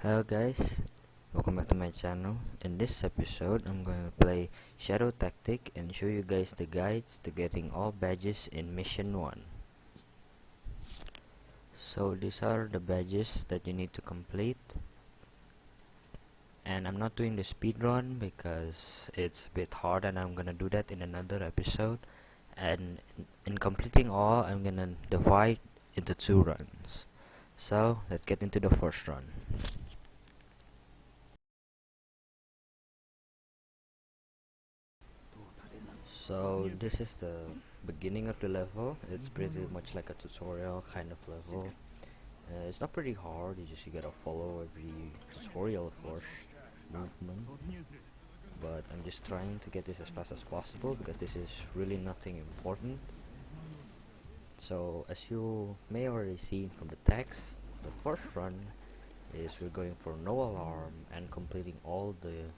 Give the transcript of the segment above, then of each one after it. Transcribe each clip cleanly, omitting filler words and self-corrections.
Hello guys, welcome back to my channel. In this episode, I'm going to play Shadow Tactic and show you guys the guides to getting all badges in Mission 1. So these are the badges that you need to complete. And I'm not doing the speed run because it's a bit hard and I'm gonna do that in another episode. And in completing all, I'm gonna divide into 2 runs. So let's get into the first run. So this is the beginning of the level. It's pretty much like a tutorial kind of level. It's not pretty hard, you gotta follow every tutorial, of course, movement. But I'm just trying to get this as fast as possible because this is really nothing important. So as you may already seen from the text, the first run is we're going for no alarm and completing all the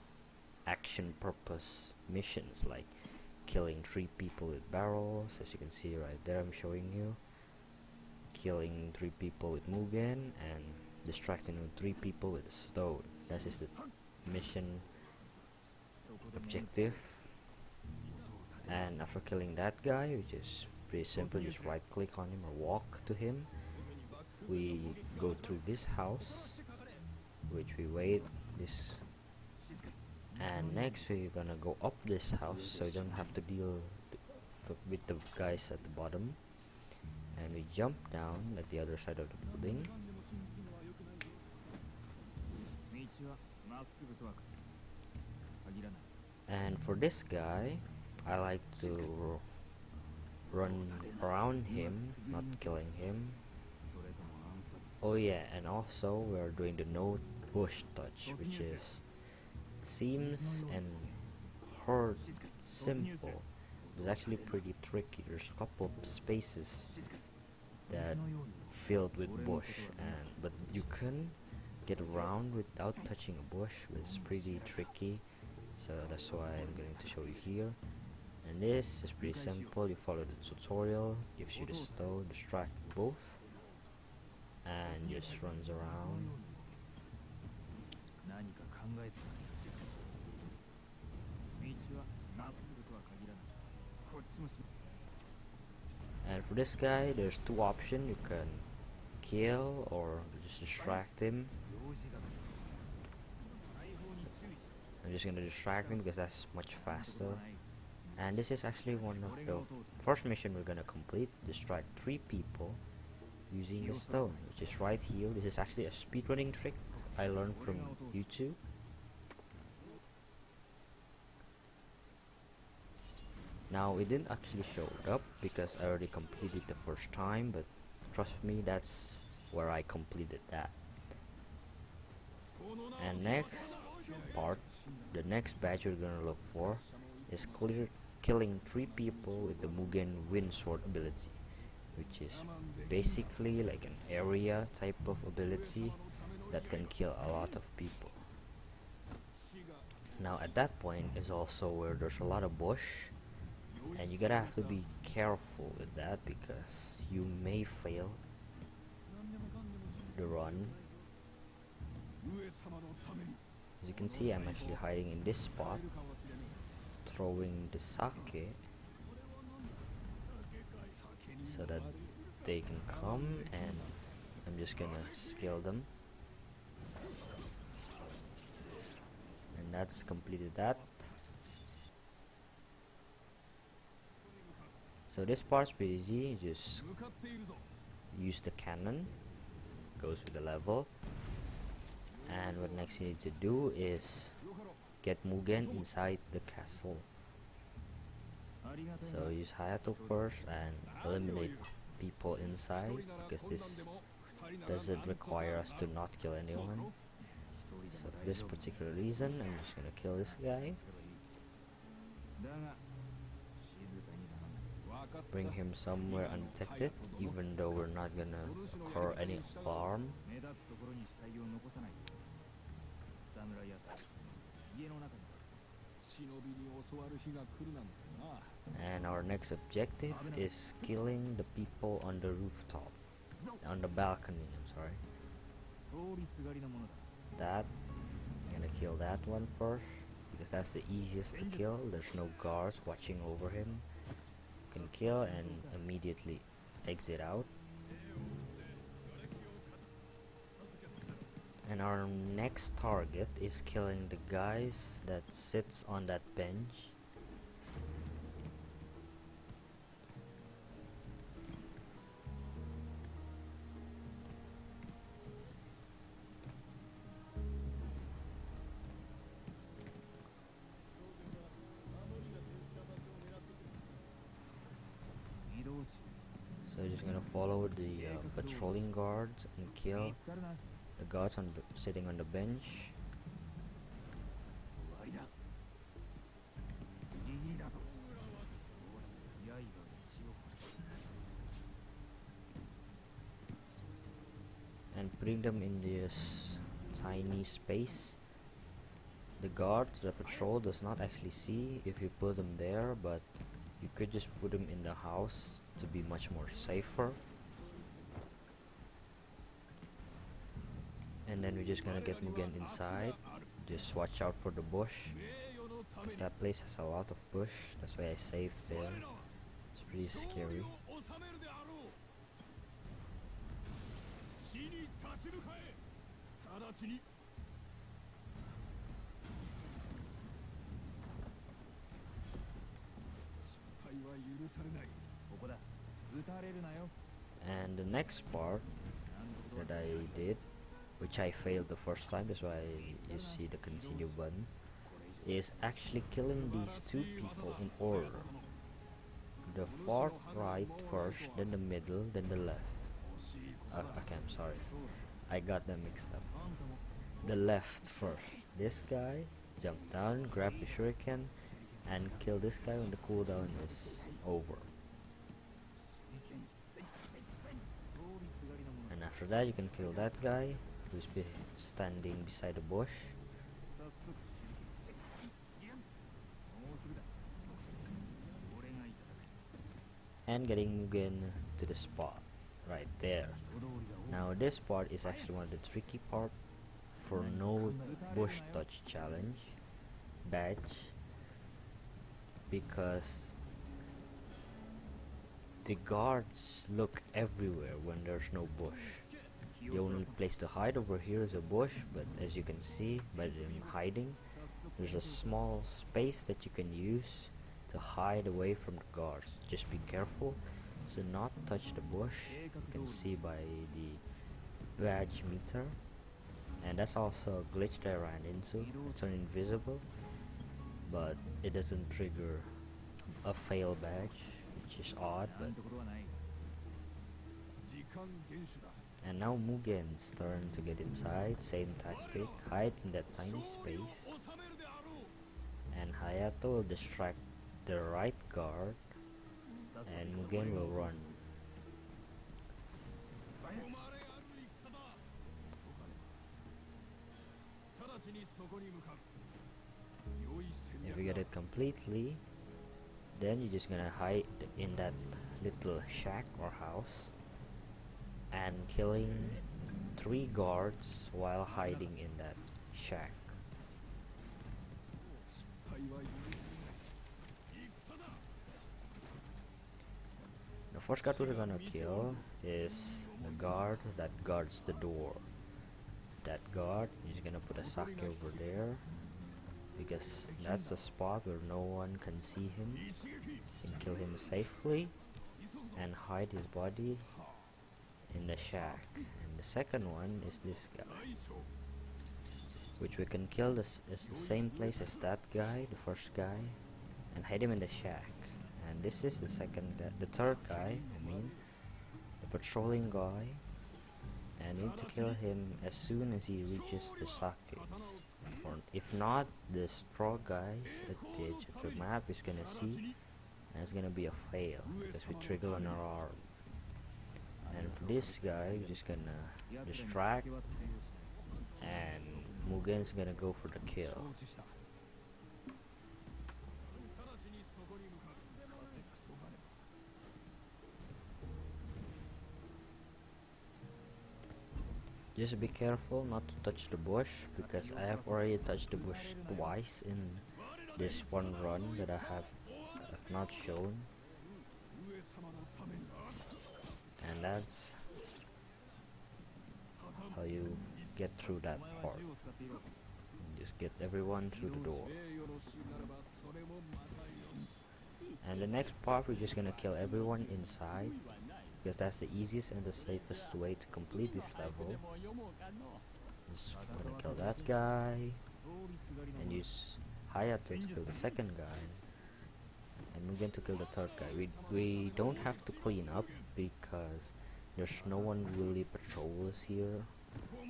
action purpose missions, like killing 3 people with barrels, as you can see right there. I'm showing you killing 3 people with Mugen and distracting 3 people with a stone. That is the mission objective. And after killing that guy, which is pretty simple, just right click on him or walk to him, we go through this house, which we wait this, and next we're gonna go up this house so you don't have to deal with the guys at the bottom, and we jump down at the other side of the building. And for this guy, I like to run around him, not killing him. Oh yeah, and also we're doing the no bush touch, which is seems and heard simple. It's actually pretty tricky. There's a couple of spaces that filled with bush, but you can get around without touching a bush. It's pretty tricky, so that's why I'm going to show you here. And this is pretty simple. You follow the tutorial, gives you the stone, distract both, and just runs around. And for this guy, there's 2 options. You can kill or just distract him. I'm just gonna distract him because that's much faster. And this is actually one of the first mission we're gonna complete. Distract 3 people using the stone, which is right here. This is actually a speedrunning trick I learned from YouTube. Now it didn't actually show up because I already completed the first time, but trust me, that's where I completed that. And next part, the next badge we're gonna look for is killing 3 people with the Mugen Wind Sword ability, which is basically like an area type of ability that can kill a lot of people. Now at that point is also where there's a lot of bush, and you gotta have to be careful with that because you may fail the run. As you can see, I'm actually hiding in this spot, throwing the sake so that they can come, and I'm just gonna scale them. And that's completed that. So this part's pretty easy. You just use the cannon, goes with the level. And what next you need to do is get Mugen inside the castle. So use Hayato first and eliminate people inside, because this doesn't require us to not kill anyone. So for this particular reason, I'm just gonna kill this guy, bring him somewhere undetected, even though we're not gonna occur any alarm. And our next objective is killing the people on the rooftop, on the balcony, I'm sorry. that. I'm gonna kill that one first because that's the easiest to kill. There's no guards watching over him. You can kill and immediately exit out. And our next target is killing the guys that sits on that bench. So you're just gonna follow the patrolling guards and kill the guards sitting on the bench. And putting them in this tiny space. The guards, the patrol does not actually see if you put them there, but you could just put them in the house to be much more safer. And then we're just gonna get Mugen inside. Just watch out for the bush, because that place has a lot of bush. That's why I saved there. It's pretty scary. And the next part that I did, which I failed the first time, that's why you see the continue button, is actually killing these two people in order. The far right first, then the middle, then the left. Okay, I'm sorry, I got them mixed up. The left first. This guy, jump down, grab the shuriken, and kill this guy when the cooldown is over. And after that you can kill that guy who's standing beside the bush. And getting Mugen to the spot right there. Now this part is actually one of the tricky part for no bush touch challenge badge, because the guards look everywhere when there's no bush. The only place to hide over here is a bush, but as you can see by them hiding, there's a small space that you can use to hide away from the guards. Just be careful to not touch the bush. You can see by the badge meter, and that's also a glitch that I ran into. I turned invisible, but it doesn't trigger a fail badge, which is odd. But and now Mugen's turn to get inside. Same tactic, hide in that tiny space, and Hayato will distract the right guard, and Mugen will run. If you get it completely, then you're just gonna hide in that little shack or house and killing 3 guards while hiding in that shack. The first guard we're gonna kill is the guard that guards the door. That guard, you're just gonna put a sake over there, because that's the spot where no one can see him. You can kill him safely and hide his body in the shack. And the second one is this guy, which we can kill. This is the same place as that guy, the first guy, and hide him in the shack. And this is the third guy, the patrolling guy, and you need to kill him as soon as he reaches the sake. Or if not, the straw guys at the edge of the map is gonna see, and it's gonna be a fail because we trigger on our arm. And for this guy, we're just gonna distract, and Mugen's gonna go for the kill. Just be careful not to touch the bush, because I have already touched the bush twice in this one run that I have not shown, and that's how you get through that part. Just get everyone through the door. And the next part, we're just gonna kill everyone inside, because that's the easiest and the safest way to complete this level. Just gonna kill that guy and use Hayato to kill the second guy, and we're going to kill the third guy. We don't have to clean up because there's no one really patrols here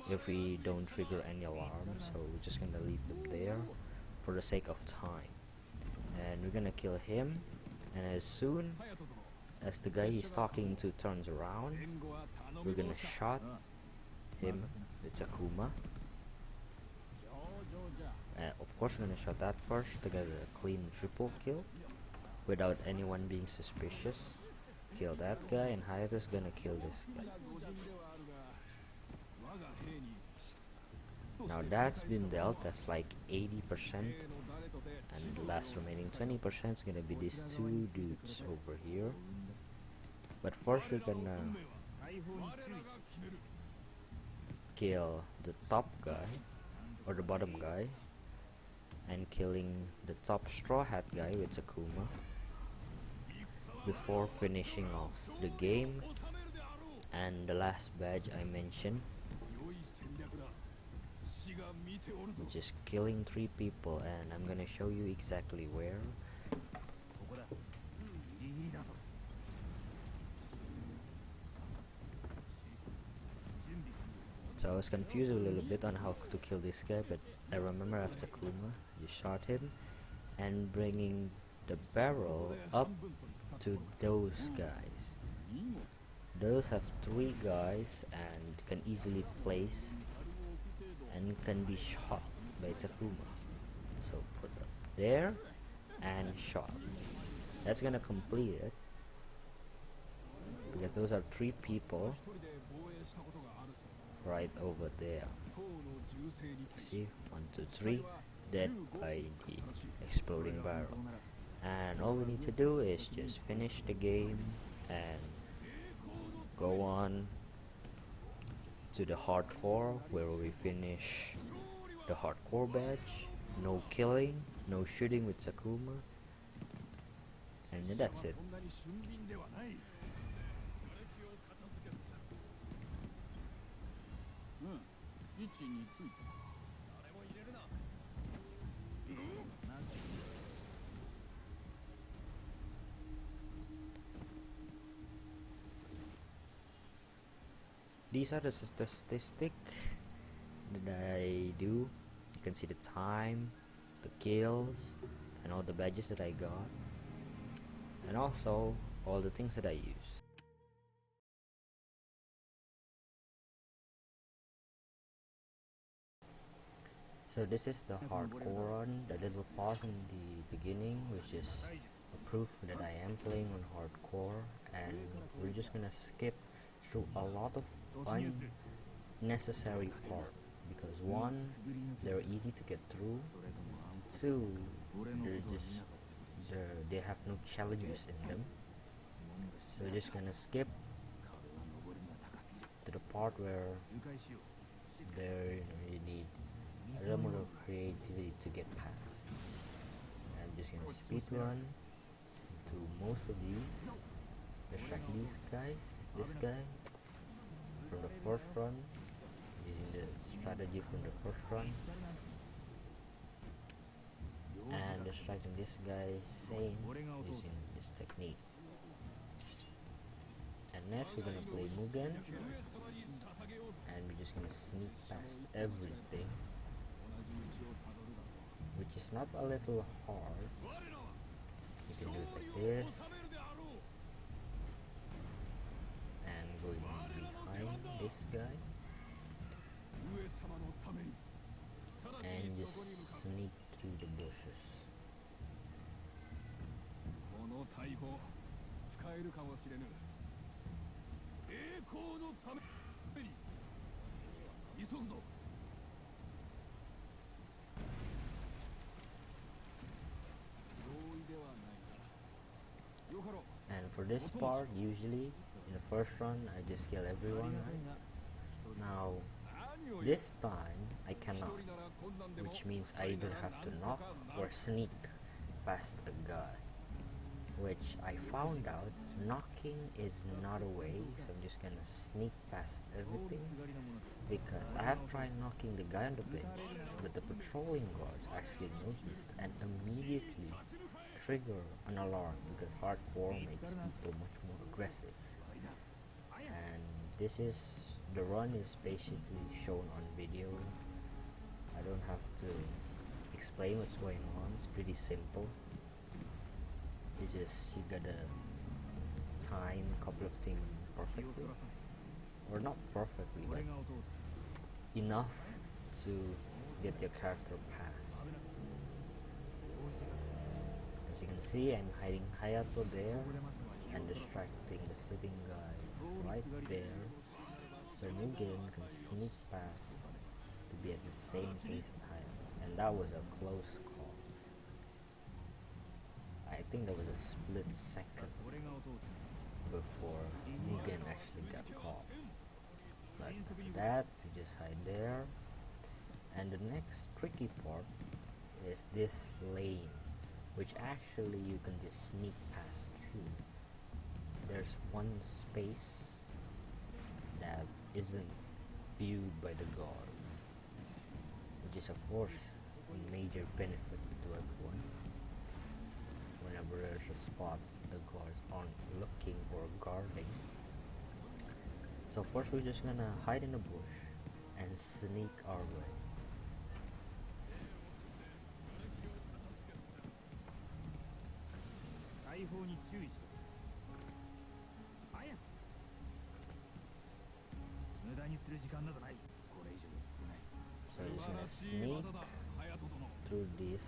if we don't trigger any alarms, so we're just gonna leave them there for the sake of time. And we're gonna kill him, and as soon as the guy he's talking to turns around, we're gonna shot him with Sakuma. Of course we're gonna shot that first to get a clean triple kill without anyone being suspicious. Kill that guy, and Hayato's gonna kill this guy. Now that's been dealt, that's like 80%, and the last remaining 20% is gonna be these two dudes over here. But first we're gonna kill the top guy, or the bottom guy, and killing the top straw hat guy with Sakuma before finishing off the game and the last badge I mentioned, which is killing 3 people, and I'm gonna show you exactly where. So I was confused a little bit on how to kill this guy, but I remember after Kuma, you shot him and bringing the barrel up to those guys. Those have 3 guys and can easily place and can be shot by Takuma. So put them there and shot. That's gonna complete it, because those are 3 people right over there. See, 1, 2, 3, dead by the exploding barrel. And all we need to do is just finish the game and go on to the hardcore, where we finish the hardcore badge. No killing, no shooting with Sakuma, and that's it. These are the statistics that I do. You can see the time, the kills, and all the badges that I got, and also all the things that I use. So this is the hardcore run, the little pause in the beginning, which is a proof that I am playing on hardcore, and we're just gonna skip through a lot of unnecessary part, because 1, they're easy to get through, 2, they have no challenges in them. So we're just gonna skip to the part where you need a little more of creativity to get past. I'm just gonna speed run to most of these, distract these guys, this guy from the first run, using the strategy from the first run, and distracting this guy same using this technique. And next we're gonna play Mugen, and we're just gonna sneak past everything, which is not a little hard. You can do it like this, and going behind this guy, and just sneak through the bushes. And for this part, usually in the first run I just kill everyone. Now this time I cannot, which means I either have to knock or sneak past a guy, which I found out knocking is not a way, so I'm just gonna sneak past everything, because I have tried knocking the guy on the bench, but the patrolling guards actually noticed and immediately trigger an alarm, because hardcore makes people much more aggressive. And this is, the run is basically shown on video. I don't have to explain what's going on, it's pretty simple. It's just you gotta time a couple of things perfectly, or not perfectly, but enough to get your character past. As you can see, I'm hiding Hayato there and distracting the sitting guy right there, so Mugen can sneak past to be at the same place as Hayato, and that was a close call. I think there was a split second before Mugen actually got caught. But after that, we just hide there. And the next tricky part is this lane, which actually you can just sneak past through. There's one space that isn't viewed by the guard, which is of course a major benefit to everyone. Whenever there's a spot the guards aren't looking or guarding. So first we're just gonna hide in a bush and sneak our way. So we're just gonna sneak through this.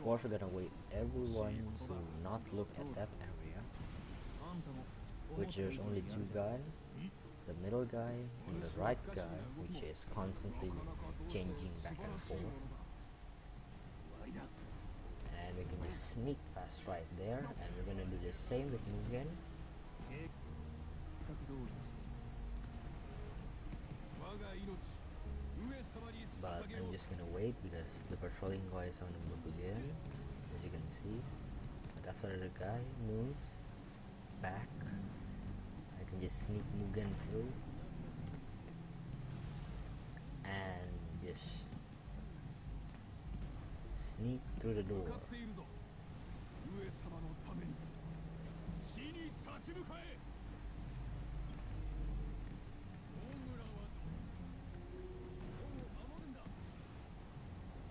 First we're gonna wait everyone to not look at that area, which there's only two guys, the middle guy and the right guy, which is constantly changing back and forth. And we can just sneak past right there, and we're gonna do the same with Mugen. But I'm just gonna wait because the patrolling guy is on the move again, as you can see. But after the guy moves back, I can just sneak Mugen through and just sneak through the door.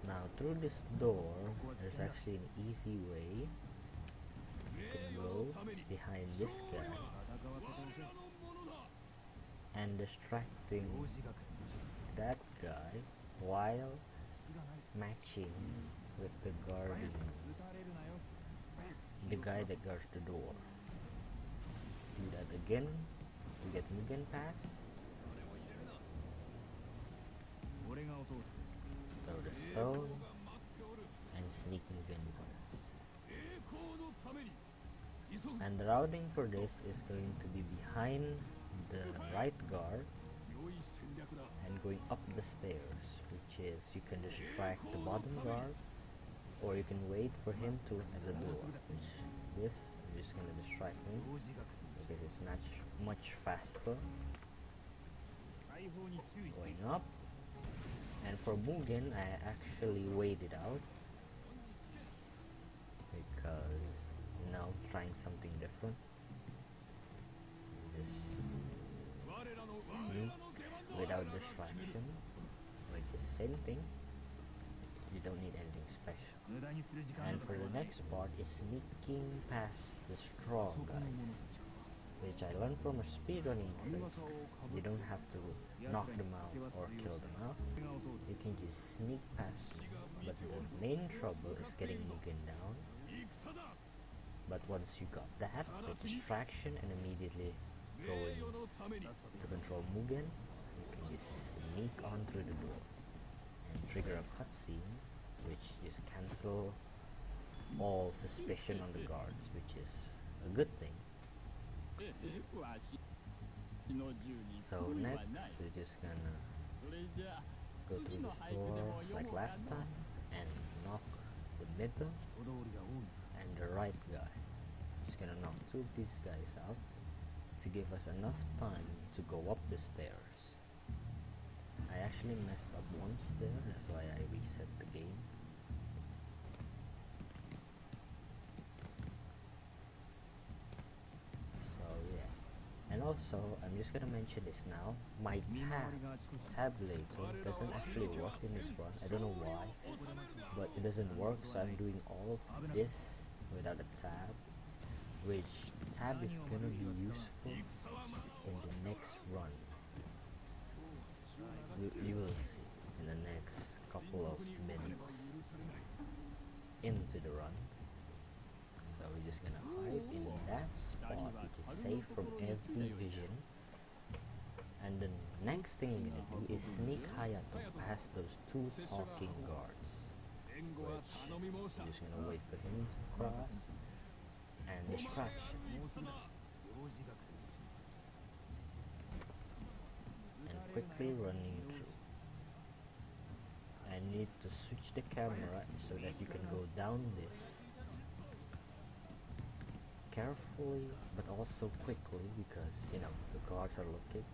Now through this door, there's actually an easy way you can go. It's behind this guy and distracting that guy while matching with the guy that guards the door. Do that again to get Mugen pass. Throw the stone and sneak Mugen pass. And the routing for this is going to be behind the right guard and going up the stairs, which is you can distract the bottom guard, or you can wait for him to at the door, which this I'm just gonna distract him because it's much faster going up. And for Mugen, I actually waited out because, you know, trying something different. Just sneak without distraction, which is same thing. You don't need anything special. And for the next part is sneaking past the straw guys, which I learned from a speedrunning trick. You don't have to knock them out or kill them out. You can just sneak past them. But the main trouble is getting Mugen down. But once you got that, with distraction and immediately going to control Mugen, you you sneak on through the door and trigger a cutscene, which just cancel all suspicion on the guards, which is a good thing. So next, we're just gonna go through this door like last time and knock the middle and the right guy. Just gonna knock two of these guys out to give us enough time to go up the stairs. I actually messed up once there, that's why I reset the game. So yeah, and also I'm just gonna mention this now, my tabulator doesn't actually work in this run. I don't know why, but it doesn't work, so I'm doing all of this without a tab, which tab is gonna be useful in the next run. You will see in the next couple of minutes into the run. So we're just gonna hide in that spot, which is safe from every vision. And the next thing we're gonna do is sneak Hayato past those two talking guards, which we're just gonna wait for him to cross and distraction. And quickly running through. I need to switch the camera so that you can go down this carefully but also quickly, because you know the guards are looking.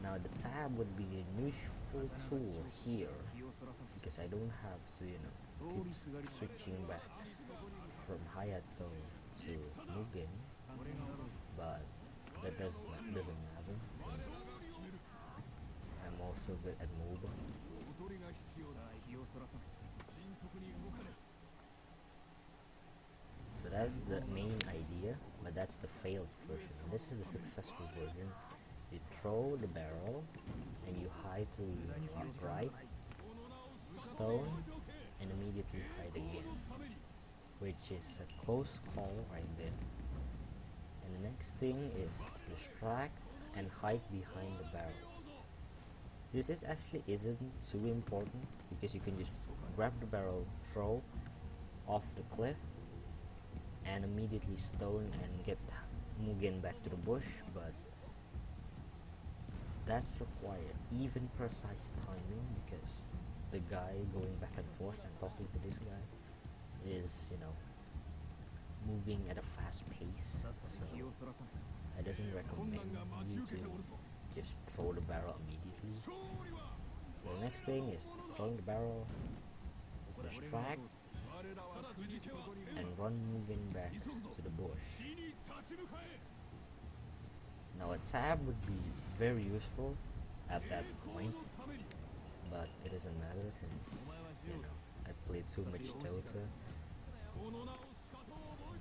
Now the tab would be a useful tool here because I don't have to, you know, keep switching back from Hayato to Mugen, but that doesn't matter since I'm also good at mobile. So that's the main idea, but that's the failed version. This is the successful version. You throw the barrel and you hide to your right, stone, and immediately hide again, which is a close call right there. And the next thing is distract and hide behind the barrel. This is actually isn't too important because you can just grab the barrel, throw off the cliff, and immediately stone and get Mugen back to the bush, but that's required even precise timing because the guy going back and forth and talking to this guy is, you know, moving at a fast pace, so I doesn't recommend you to just throw the barrel immediately. So the next thing is throwing the barrel, distract, and run Mugen back to the bush. Now a tab would be very useful at that point, but it doesn't matter since, you know, I play too much Dota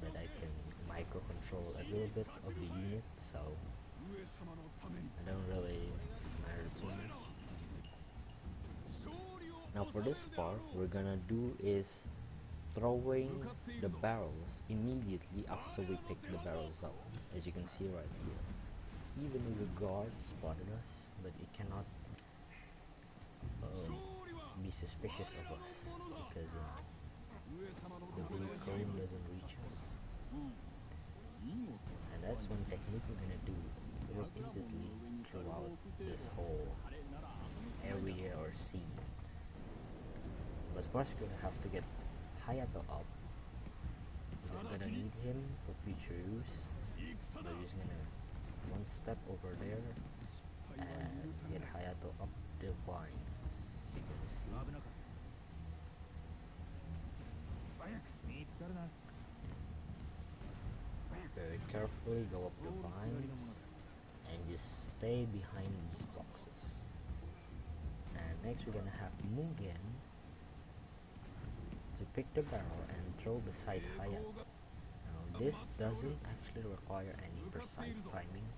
that I can micro control a little bit of the unit, so I don't really matter too much. Now for this part, we're gonna do is throwing the barrels immediately after we pick the barrels up, as you can see right here. Even though the guard spotted us, but it cannot be suspicious of us because the blue cone doesn't reach us. And that's one technique we're gonna do repeatedly throughout this whole area or scene. But first we're gonna have to get Hayato up. We're gonna need him for future use. We're just gonna one step over there and get Hayato up the vines, as you can see. Very carefully go up the vines and just stay behind these boxes. And next we're gonna have Mugen to pick the barrel and throw beside Hayato. Now this doesn't actually require any precise timing,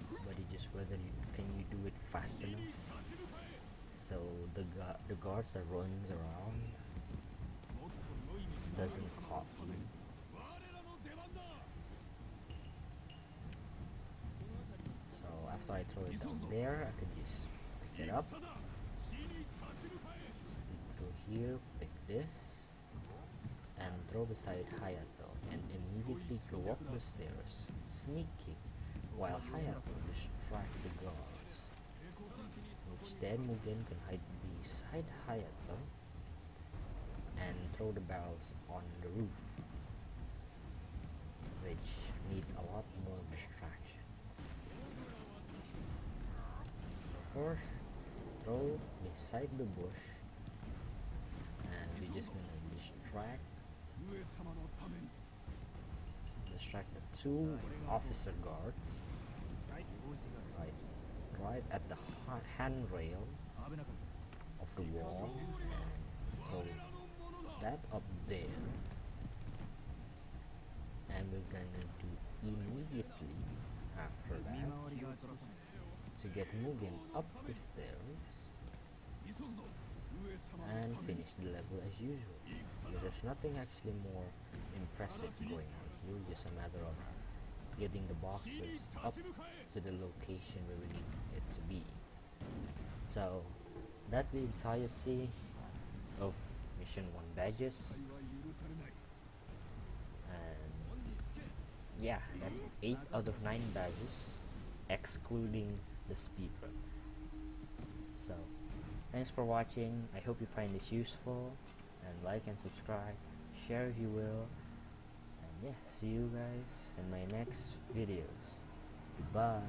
but it's just whether you do it fast enough so the guards that runs around doesn't caught you. So after I throw it down there, I can just pick it up, slip through here, pick this, and throw beside Hayato, and immediately go up the stairs, sneaking, while Hayato distracts the guards, which then Mugen can hide beside Hayato and throw the barrels on the roof, which needs a lot more distraction. So first, throw beside the bush, and we're just gonna distract the two officer guards right at the handrail of the wall, and throw that up there, and we're gonna do immediately after that to get Mugen up the stairs and finish the level as usual. There's nothing actually more impressive going on here, just a matter of getting the boxes up to the location where we need it to be. So that's the entirety of Mission 1 badges, and yeah, that's 8 out of 9 badges excluding the speedrun. So thanks for watching. I hope you find this useful, and like and subscribe, share if you will, and yeah, see you guys in my next videos. Goodbye.